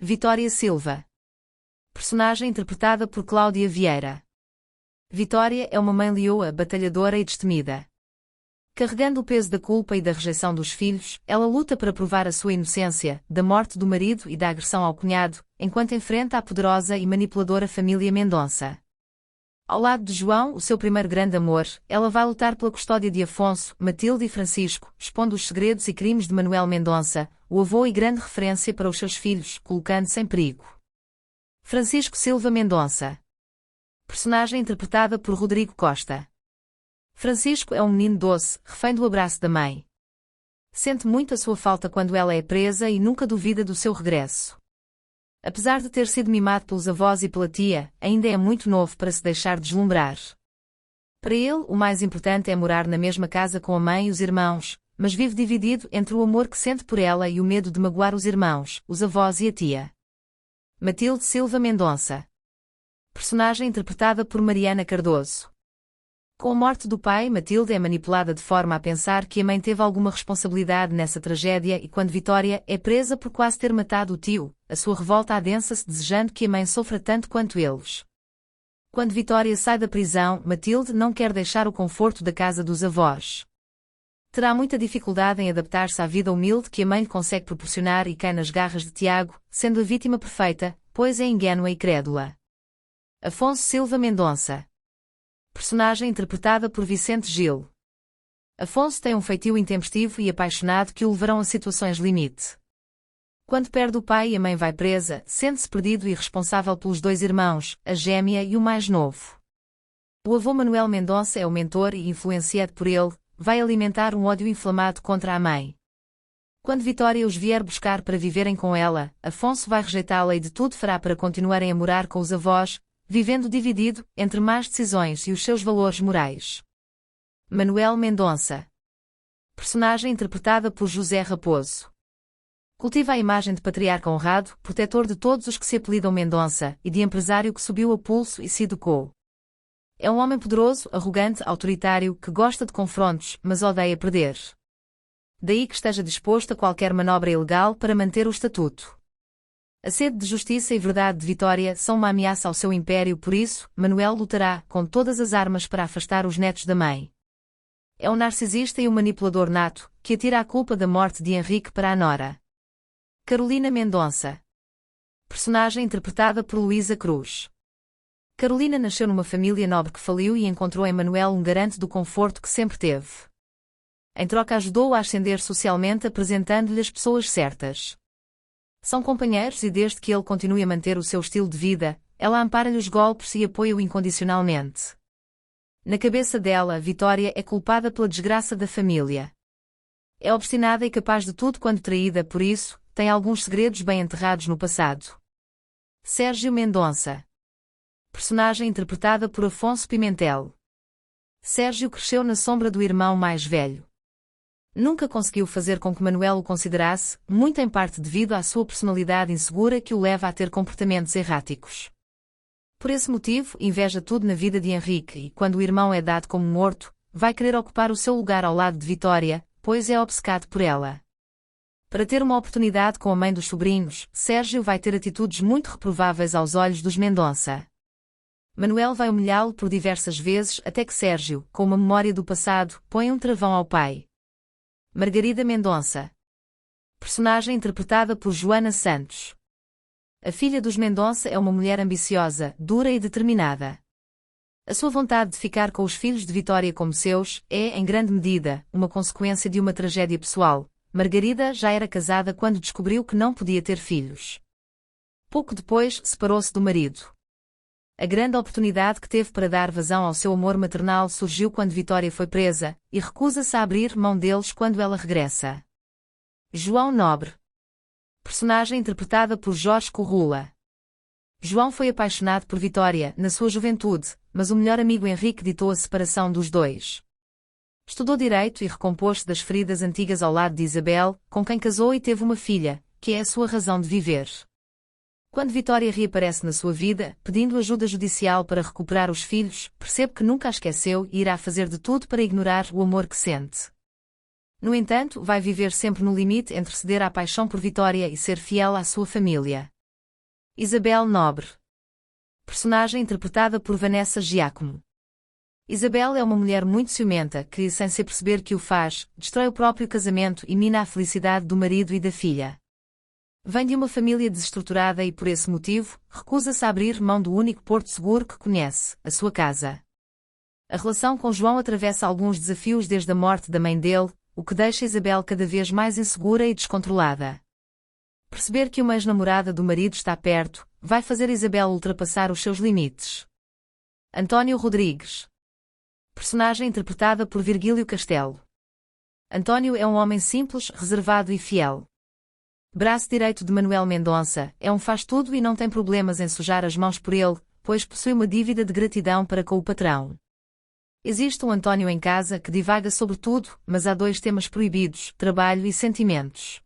Vitória Silva. Personagem interpretada por Cláudia Vieira. Vitória é uma mãe leoa, batalhadora e destemida. Carregando o peso da culpa e da rejeição dos filhos, ela luta para provar a sua inocência, da morte do marido e da agressão ao cunhado, enquanto enfrenta a poderosa e manipuladora família Mendonça. Ao lado de João, o seu primeiro grande amor, ela vai lutar pela custódia de Afonso, Matilde e Francisco, expondo os segredos e crimes de Manuel Mendonça, o avô e grande referência para os seus filhos, colocando-se em perigo. Francisco Silva Mendonça. Personagem interpretada por Rodrigo Costa. Francisco é um menino doce, refém do abraço da mãe. Sente muito a sua falta quando ela é presa e nunca duvida do seu regresso. Apesar de ter sido mimado pelos avós e pela tia, ainda é muito novo para se deixar deslumbrar. Para ele, o mais importante é morar na mesma casa com a mãe e os irmãos, mas vive dividido entre o amor que sente por ela e o medo de magoar os irmãos, os avós e a tia. Matilde Silva Mendonça. Personagem interpretada por Mariana Cardoso. Com a morte do pai, Matilde é manipulada de forma a pensar que a mãe teve alguma responsabilidade nessa tragédia e quando Vitória é presa por quase ter matado o tio, a sua revolta adensa-se desejando que a mãe sofra tanto quanto eles. Quando Vitória sai da prisão, Matilde não quer deixar o conforto da casa dos avós. Terá muita dificuldade em adaptar-se à vida humilde que a mãe lhe consegue proporcionar e cai nas garras de Tiago, sendo a vítima perfeita, pois é ingênua e crédula. Afonso Silva Mendonça. Personagem interpretada por Vicente Gil. Afonso tem um feitio intempestivo e apaixonado que o levarão a situações limite. Quando perde o pai e a mãe vai presa, sente-se perdido e responsável pelos dois irmãos, a gêmea e o mais novo. O avô Manuel Mendonça é o mentor e, influenciado por ele, vai alimentar um ódio inflamado contra a mãe. Quando Vitória os vier buscar para viverem com ela, Afonso vai rejeitá-la e de tudo fará para continuarem a morar com os avós, vivendo dividido entre más decisões e os seus valores morais. Manuel Mendonça. Personagem interpretada por José Raposo. Cultiva a imagem de patriarca honrado, protetor de todos os que se apelidam Mendonça, e de empresário que subiu a pulso e se educou. É um homem poderoso, arrogante, autoritário, que gosta de confrontos, mas odeia perder. Daí que esteja disposto a qualquer manobra ilegal para manter o estatuto. A sede de justiça e verdade de Vitória são uma ameaça ao seu império, por isso, Manuel lutará com todas as armas para afastar os netos da mãe. É um narcisista e um manipulador nato, que atira a culpa da morte de Henrique para a nora. Carolina Mendonça. Personagem interpretada por Luísa Cruz. Carolina nasceu numa família nobre que faliu e encontrou em Manuel um garante do conforto que sempre teve. Em troca ajudou-o a ascender socialmente apresentando-lhe as pessoas certas. São companheiros e desde que ele continue a manter o seu estilo de vida, ela ampara-lhe os golpes e apoia-o incondicionalmente. Na cabeça dela, Vitória é culpada pela desgraça da família. É obstinada e capaz de tudo quando traída, por isso, tem alguns segredos bem enterrados no passado. Sérgio Mendonça. Personagem interpretada por Afonso Pimentel. Sérgio cresceu na sombra do irmão mais velho. Nunca conseguiu fazer com que Manuel o considerasse, muito em parte devido à sua personalidade insegura que o leva a ter comportamentos erráticos. Por esse motivo, inveja tudo na vida de Henrique e, quando o irmão é dado como morto, vai querer ocupar o seu lugar ao lado de Vitória, pois é obcecado por ela. Para ter uma oportunidade com a mãe dos sobrinhos, Sérgio vai ter atitudes muito reprováveis aos olhos dos Mendonça. Manuel vai humilhá-lo por diversas vezes até que Sérgio, com uma memória do passado, põe um travão ao pai. Margarida Mendonça. Personagem interpretada por Joana Santos. A filha dos Mendonça é uma mulher ambiciosa, dura e determinada. A sua vontade de ficar com os filhos de Vitória como seus é, em grande medida, uma consequência de uma tragédia pessoal. Margarida já era casada quando descobriu que não podia ter filhos. Pouco depois, separou-se do marido. A grande oportunidade que teve para dar vazão ao seu amor maternal surgiu quando Vitória foi presa, e recusa-se a abrir mão deles quando ela regressa. João Nobre. Personagem interpretada por Jorge Corrula. João foi apaixonado por Vitória na sua juventude, mas o melhor amigo Henrique ditou a separação dos dois. Estudou Direito e recompôs-se das feridas antigas ao lado de Isabel, com quem casou e teve uma filha, que é a sua razão de viver. Quando Vitória reaparece na sua vida, pedindo ajuda judicial para recuperar os filhos, percebe que nunca a esqueceu e irá fazer de tudo para ignorar o amor que sente. No entanto, vai viver sempre no limite entre ceder à paixão por Vitória e ser fiel à sua família. Isabel Nobre. Personagem interpretada por Vanessa Giacomo. Isabel é uma mulher muito ciumenta que, sem se perceber que o faz, destrói o próprio casamento e mina a felicidade do marido e da filha. Vem de uma família desestruturada e, por esse motivo, recusa-se a abrir mão do único porto seguro que conhece, a sua casa. A relação com João atravessa alguns desafios desde a morte da mãe dele, o que deixa Isabel cada vez mais insegura e descontrolada. Perceber que uma ex-namorada do marido está perto, vai fazer Isabel ultrapassar os seus limites. António Rodrigues. Personagem interpretada por Virgílio Castelo. António é um homem simples, reservado e fiel. Braço direito de Manuel Mendonça, é um faz-tudo e não tem problemas em sujar as mãos por ele, pois possui uma dívida de gratidão para com o patrão. Existe um António em casa que divaga sobre tudo, mas há dois temas proibidos: trabalho e sentimentos.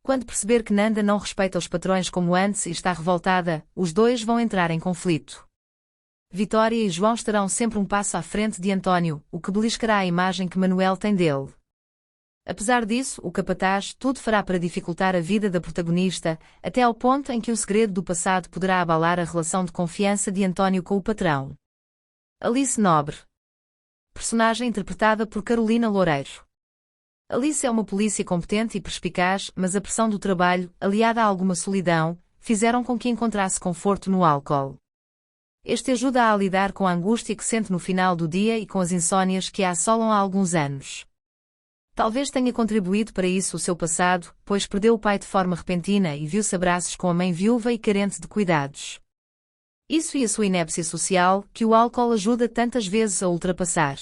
Quando perceber que Nanda não respeita os patrões como antes e está revoltada, os dois vão entrar em conflito. Vitória e João estarão sempre um passo à frente de António, o que beliscará a imagem que Manuel tem dele. Apesar disso, o capataz tudo fará para dificultar a vida da protagonista, até ao ponto em que o segredo do passado poderá abalar a relação de confiança de António com o patrão. Alice Nobre. Personagem interpretada por Carolina Loureiro. Alice é uma polícia competente e perspicaz, mas a pressão do trabalho, aliada a alguma solidão, fizeram com que encontrasse conforto no álcool. Este ajuda-a a lidar com a angústia que sente no final do dia e com as insônias que a assolam há alguns anos. Talvez tenha contribuído para isso o seu passado, pois perdeu o pai de forma repentina e viu-se a braços com a mãe viúva e carente de cuidados. Isso e a sua inépcia social, que o álcool ajuda tantas vezes a ultrapassar.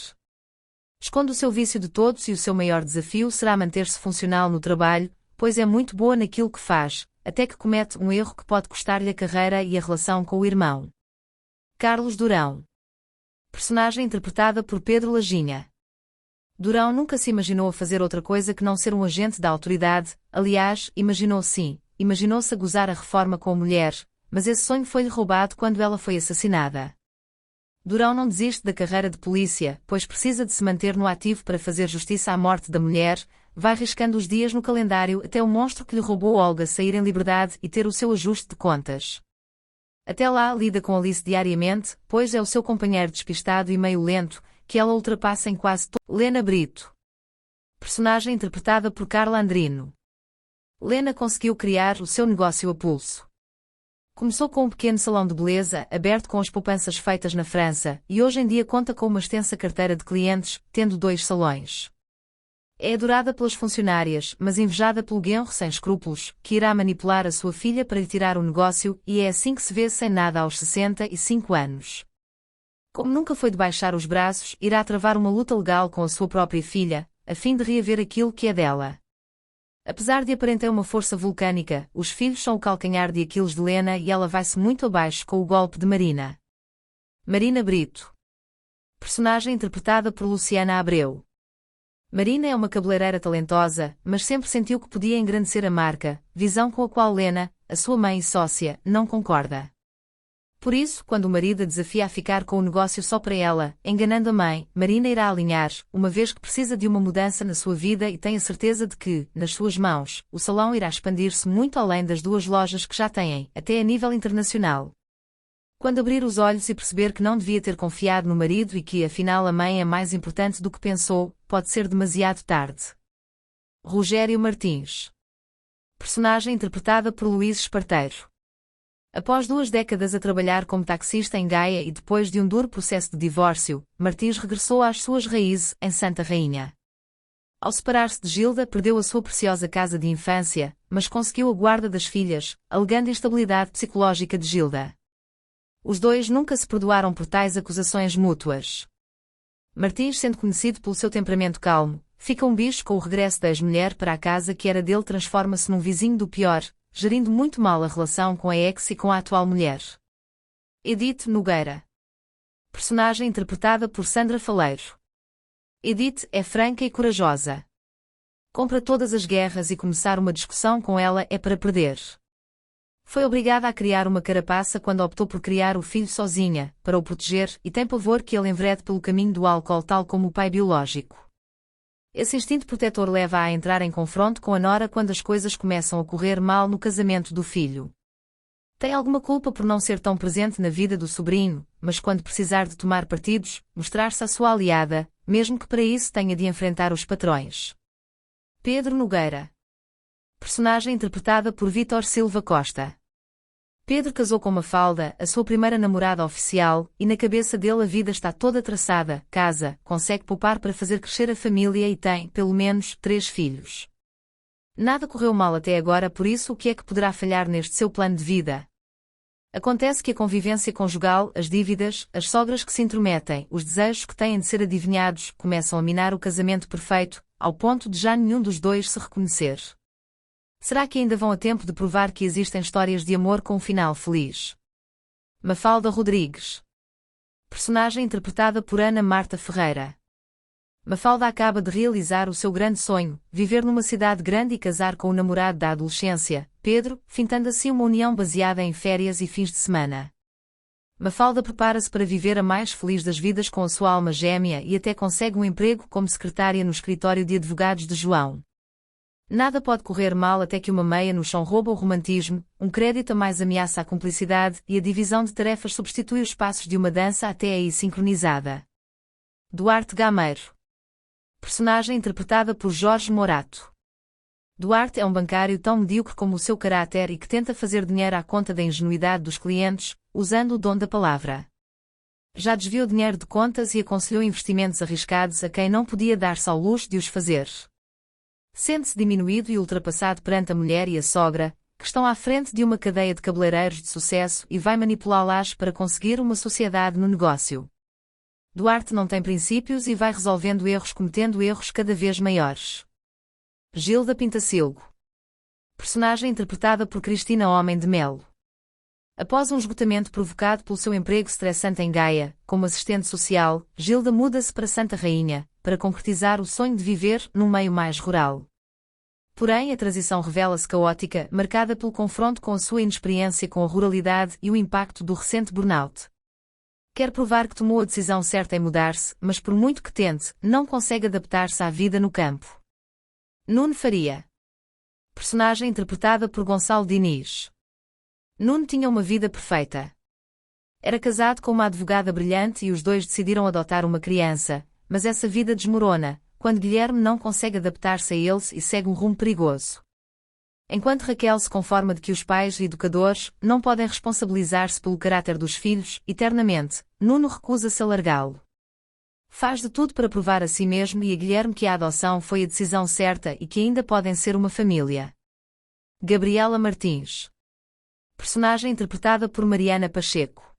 Esconde o seu vício de todos e o seu maior desafio será manter-se funcional no trabalho, pois é muito boa naquilo que faz, até que comete um erro que pode custar-lhe a carreira e a relação com o irmão. Carlos Durão. Personagem interpretada por Pedro Lajinha. Durão nunca se imaginou a fazer outra coisa que não ser um agente da autoridade, aliás, imaginou-se a gozar a reforma com a mulher, mas esse sonho foi-lhe roubado quando ela foi assassinada. Durão não desiste da carreira de polícia, pois precisa de se manter no ativo para fazer justiça à morte da mulher, vai riscando os dias no calendário até o monstro que lhe roubou Olga sair em liberdade e ter o seu ajuste de contas. Até lá lida com Alice diariamente, pois é o seu companheiro despistado e meio lento, que ela ultrapassa em quase todo. Lena Brito. Personagem interpretada por Carla Andrino. Lena conseguiu criar o seu negócio a pulso. Começou com um pequeno salão de beleza, aberto com as poupanças feitas na França, e hoje em dia conta com uma extensa carteira de clientes, tendo 2 salões. É adorada pelas funcionárias, mas invejada pelo genro sem escrúpulos, que irá manipular a sua filha para lhe tirar o negócio, e é assim que se vê sem nada aos 65 anos. Como nunca foi de baixar os braços, irá travar uma luta legal com a sua própria filha, a fim de reaver aquilo que é dela. Apesar de aparentar uma força vulcânica, os filhos são o calcanhar de Aquiles de Lena e ela vai-se muito abaixo com o golpe de Marina. Marina Brito. Personagem interpretada por Luciana Abreu. Marina é uma cabeleireira talentosa, mas sempre sentiu que podia engrandecer a marca, visão com a qual Lena, a sua mãe e sócia, não concorda. Por isso, quando o marido a desafia a ficar com o negócio só para ela, enganando a mãe, Marina irá alinhar, uma vez que precisa de uma mudança na sua vida e tem a certeza de que, nas suas mãos, o salão irá expandir-se muito além das 2 lojas que já têm, até a nível internacional. Quando abrir os olhos e perceber que não devia ter confiado no marido e que, afinal, a mãe é mais importante do que pensou, pode ser demasiado tarde. Rogério Martins. Personagem interpretada por Luís Esparteiro. Após 2 décadas a trabalhar como taxista em Gaia e depois de um duro processo de divórcio, Martins regressou às suas raízes, em Santa Rainha. Ao separar-se de Gilda, perdeu a sua preciosa casa de infância, mas conseguiu a guarda das filhas, alegando instabilidade psicológica de Gilda. Os dois nunca se perdoaram por tais acusações mútuas. Martins, sendo conhecido pelo seu temperamento calmo, fica um bicho com o regresso da ex-mulher para a casa que era dele, transforma-se num vizinho do pior, gerindo muito mal a relação com a ex e com a atual mulher. Edith Nogueira. Personagem interpretada por Sandra Faleiro. Edith é franca e corajosa. Compra todas as guerras e começar uma discussão com ela é para perder. Foi obrigada a criar uma carapaça quando optou por criar o filho sozinha, para o proteger, e tem pavor que ele enverede pelo caminho do álcool tal como o pai biológico. Esse instinto protetor leva-a a entrar em confronto com a nora quando as coisas começam a correr mal no casamento do filho. Tem alguma culpa por não ser tão presente na vida do sobrinho, mas quando precisar de tomar partidos, mostrar-se a sua aliada, mesmo que para isso tenha de enfrentar os patrões. Pedro Nogueira. Personagem interpretada por Vítor Silva Costa. Pedro casou com Mafalda, a sua primeira namorada oficial, e na cabeça dele a vida está toda traçada, casa, consegue poupar para fazer crescer a família e tem, pelo menos, 3 filhos. Nada correu mal até agora, por isso o que é que poderá falhar neste seu plano de vida? Acontece que a convivência conjugal, as dívidas, as sogras que se intrometem, os desejos que têm de ser adivinhados, começam a minar o casamento perfeito, ao ponto de já nenhum dos dois se reconhecer. Será que ainda vão a tempo de provar que existem histórias de amor com um final feliz? Mafalda Rodrigues. Personagem interpretada por Ana Marta Ferreira. Mafalda acaba de realizar o seu grande sonho, viver numa cidade grande e casar com o namorado da adolescência, Pedro, fintando assim uma união baseada em férias e fins de semana. Mafalda prepara-se para viver a mais feliz das vidas com a sua alma gêmea e até consegue um emprego como secretária no escritório de advogados de João. Nada pode correr mal até que uma meia no chão rouba o romantismo, um crédito a mais ameaça a cumplicidade e a divisão de tarefas substitui os passos de uma dança até aí sincronizada. Duarte Gameiro. Personagem interpretada por Jorge Morato. Duarte é um bancário tão medíocre como o seu caráter e que tenta fazer dinheiro à conta da ingenuidade dos clientes, usando o dom da palavra. Já desviou dinheiro de contas e aconselhou investimentos arriscados a quem não podia dar-se ao luxo de os fazer. Sente-se diminuído e ultrapassado perante a mulher e a sogra, que estão à frente de uma cadeia de cabeleireiros de sucesso e vai manipulá-las para conseguir uma sociedade no negócio. Duarte não tem princípios e vai resolvendo erros cometendo erros cada vez maiores. Gilda Pintacilgo. Personagem interpretada por Cristina Homem de Melo. Após um esgotamento provocado pelo seu emprego estressante em Gaia, como assistente social, Gilda muda-se para Santa Rainha, para concretizar o sonho de viver num meio mais rural. Porém, a transição revela-se caótica, marcada pelo confronto com a sua inexperiência com a ruralidade e o impacto do recente burnout. Quer provar que tomou a decisão certa em mudar-se, mas por muito que tente, não consegue adaptar-se à vida no campo. Nuno Faria. Personagem interpretada por Gonçalo Diniz. Nuno tinha uma vida perfeita. Era casado com uma advogada brilhante e os dois decidiram adotar uma criança, mas essa vida desmorona, quando Guilherme não consegue adaptar-se a eles e segue um rumo perigoso. Enquanto Raquel se conforma de que os pais e educadores não podem responsabilizar-se pelo caráter dos filhos, eternamente, Nuno recusa-se a largá-lo. Faz de tudo para provar a si mesmo e a Guilherme que a adoção foi a decisão certa e que ainda podem ser uma família. Gabriela Martins. Personagem interpretada por Mariana Pacheco.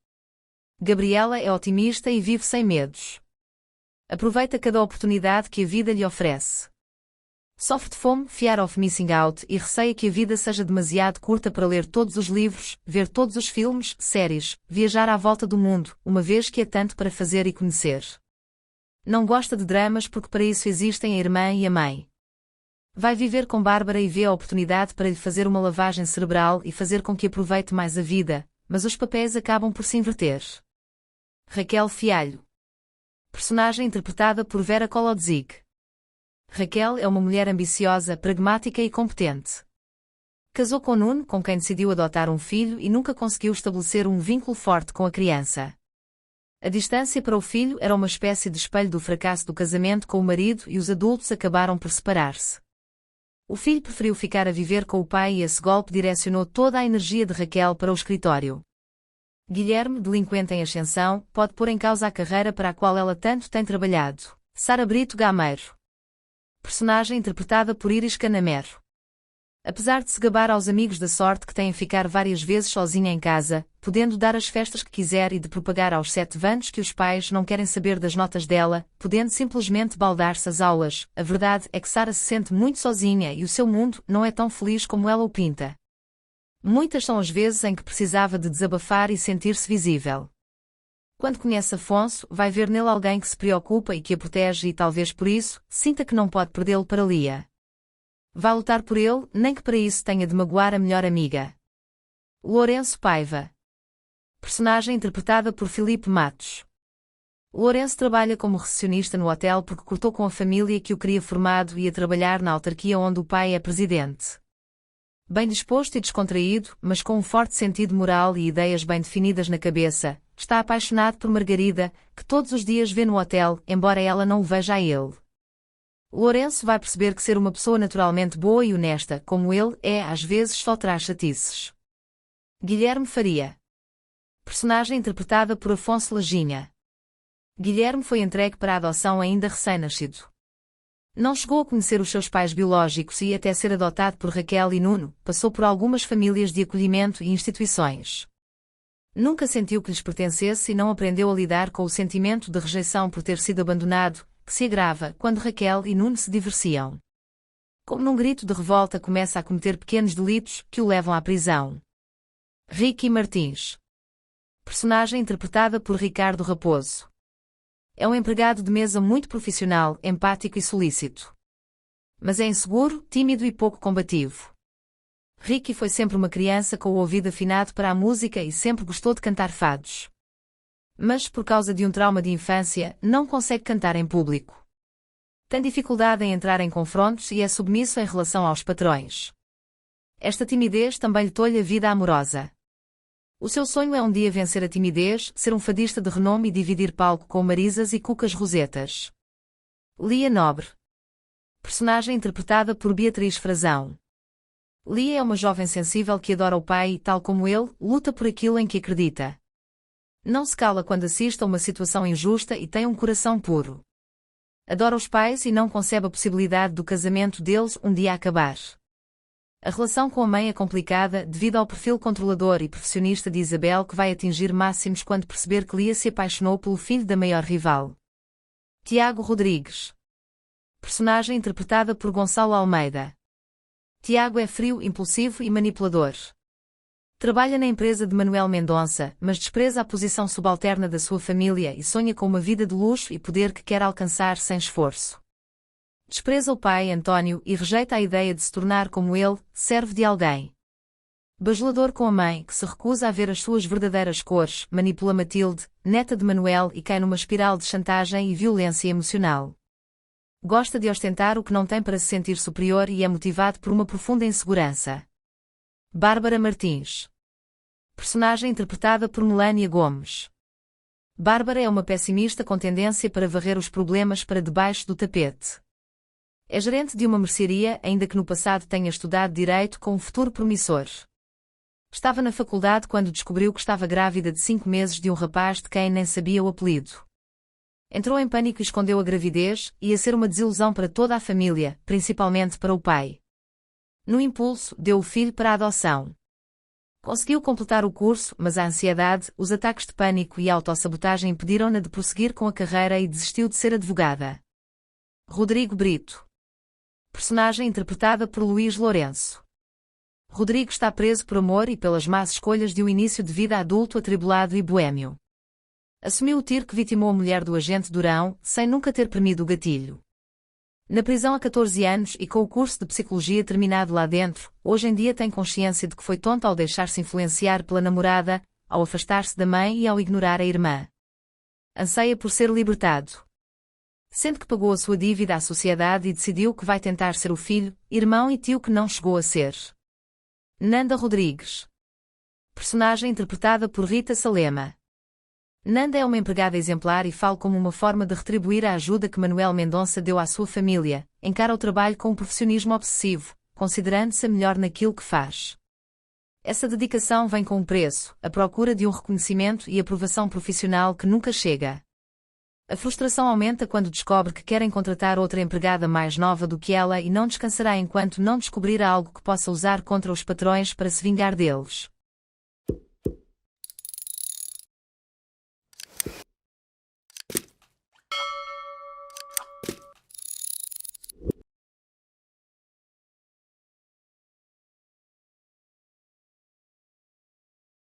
Gabriela é otimista e vive sem medos. Aproveita cada oportunidade que a vida lhe oferece. Sofre de fome, fear of missing out e receia que a vida seja demasiado curta para ler todos os livros, ver todos os filmes, séries, viajar à volta do mundo, uma vez que há tanto para fazer e conhecer. Não gosta de dramas porque para isso existem a irmã e a mãe. Vai viver com Bárbara e vê a oportunidade para lhe fazer uma lavagem cerebral e fazer com que aproveite mais a vida, mas os papéis acabam por se inverter. Raquel Fialho. Personagem interpretada por Vera Kolodzig. Raquel é uma mulher ambiciosa, pragmática e competente. Casou com Nuno, com quem decidiu adotar um filho e nunca conseguiu estabelecer um vínculo forte com a criança. A distância para o filho era uma espécie de espelho do fracasso do casamento com o marido e os adultos acabaram por separar-se. O filho preferiu ficar a viver com o pai e esse golpe direcionou toda a energia de Raquel para o escritório. Guilherme, delinquente em ascensão, pode pôr em causa a carreira para a qual ela tanto tem trabalhado. Sara Brito Gameiro. Personagem interpretada por Iris Canamero. Apesar de se gabar aos amigos da sorte que têm ficar várias vezes sozinha em casa, podendo dar as festas que quiser e de propagar aos 7 anos que os pais não querem saber das notas dela, podendo simplesmente baldar-se as aulas, a verdade é que Sara se sente muito sozinha e o seu mundo não é tão feliz como ela o pinta. Muitas são as vezes em que precisava de desabafar e sentir-se visível. Quando conhece Afonso, vai ver nele alguém que se preocupa e que a protege e talvez por isso, sinta que não pode perdê-lo para Lia. Vai lutar por ele, nem que para isso tenha de magoar a melhor amiga. Lourenço Paiva. Personagem interpretada por Filipe Matos. Lourenço trabalha como recepcionista no hotel porque cortou com a família que o queria formado e a trabalhar na autarquia onde o pai é presidente. Bem disposto e descontraído, mas com um forte sentido moral e ideias bem definidas na cabeça, está apaixonado por Margarida, que todos os dias vê no hotel, embora ela não o veja a ele. Lourenço vai perceber que ser uma pessoa naturalmente boa e honesta, como ele, às vezes só traz chatices. Guilherme Faria. Personagem interpretada por Afonso Lajinha. Guilherme foi entregue para a adoção ainda recém-nascido. Não chegou a conhecer os seus pais biológicos e, até ser adotado por Raquel e Nuno, passou por algumas famílias de acolhimento e instituições. Nunca sentiu que lhes pertencesse e não aprendeu a lidar com o sentimento de rejeição por ter sido abandonado, que se agrava quando Raquel e Nuno se divorciam. Como num grito de revolta começa a cometer pequenos delitos que o levam à prisão. Ricky Martins. Personagem interpretada por Ricardo Raposo. É um empregado de mesa muito profissional, empático e solícito. Mas é inseguro, tímido e pouco combativo. Ricky foi sempre uma criança com o ouvido afinado para a música e sempre gostou de cantar fados. Mas, por causa de um trauma de infância, não consegue cantar em público. Tem dificuldade em entrar em confrontos e é submisso em relação aos patrões. Esta timidez também lhe tolhe a vida amorosa. O seu sonho é um dia vencer a timidez, ser um fadista de renome e dividir palco com Marisas e Cucas Rosetas. Lia Nobre. Personagem interpretada por Beatriz Frazão. Lia é uma jovem sensível que adora o pai e, tal como ele, luta por aquilo em que acredita. Não se cala quando assiste a uma situação injusta e tem um coração puro. Adora os pais e não concebe a possibilidade do casamento deles um dia acabar. A relação com a mãe é complicada devido ao perfil controlador e perfeccionista de Isabel, que vai atingir máximos quando perceber que Lia se apaixonou pelo filho da maior rival. Tiago Rodrigues. Personagem interpretada por Gonçalo Almeida. Tiago é frio, impulsivo e manipulador. Trabalha na empresa de Manuel Mendonça, mas despreza a posição subalterna da sua família e sonha com uma vida de luxo e poder que quer alcançar sem esforço. Despreza o pai, António, e rejeita a ideia de se tornar como ele, servo de alguém. Bajulador com a mãe, que se recusa a ver as suas verdadeiras cores, manipula Matilde, neta de Manuel, e cai numa espiral de chantagem e violência emocional. Gosta de ostentar o que não tem para se sentir superior e é motivado por uma profunda insegurança. Bárbara Martins. Personagem interpretada por Melania Gomes. Bárbara é uma pessimista com tendência para varrer os problemas para debaixo do tapete. É gerente de uma mercearia, ainda que no passado tenha estudado Direito com um futuro promissor. Estava na faculdade quando descobriu que estava grávida de 5 meses de um rapaz de quem nem sabia o apelido. Entrou em pânico e escondeu a gravidez, e ia ser uma desilusão para toda a família, principalmente para o pai. No impulso, deu o filho para a adoção. Conseguiu completar o curso, mas a ansiedade, os ataques de pânico e a autossabotagem impediram-na de prosseguir com a carreira e desistiu de ser advogada. Rodrigo Brito. Personagem interpretada por Luís Lourenço. Rodrigo está preso por amor e pelas más escolhas de um início de vida adulto atribulado e boémio. Assumiu o tiro que vitimou a mulher do agente Durão, sem nunca ter premido o gatilho. Na prisão há 14 anos e com o curso de psicologia terminado lá dentro, hoje em dia tem consciência de que foi tonto ao deixar-se influenciar pela namorada, ao afastar-se da mãe e ao ignorar a irmã. Anseia por ser libertado. Sente que pagou a sua dívida à sociedade e decidiu que vai tentar ser o filho, irmão e tio que não chegou a ser. Nanda Rodrigues. Personagem interpretada por Rita Salema. Nanda é uma empregada exemplar e fala como uma forma de retribuir a ajuda que Manuel Mendonça deu à sua família, encara o trabalho com um profissionismo obsessivo, considerando-se a melhor naquilo que faz. Essa dedicação vem com um preço, a procura de um reconhecimento e aprovação profissional que nunca chega. A frustração aumenta quando descobre que querem contratar outra empregada mais nova do que ela e não descansará enquanto não descobrir algo que possa usar contra os patrões para se vingar deles.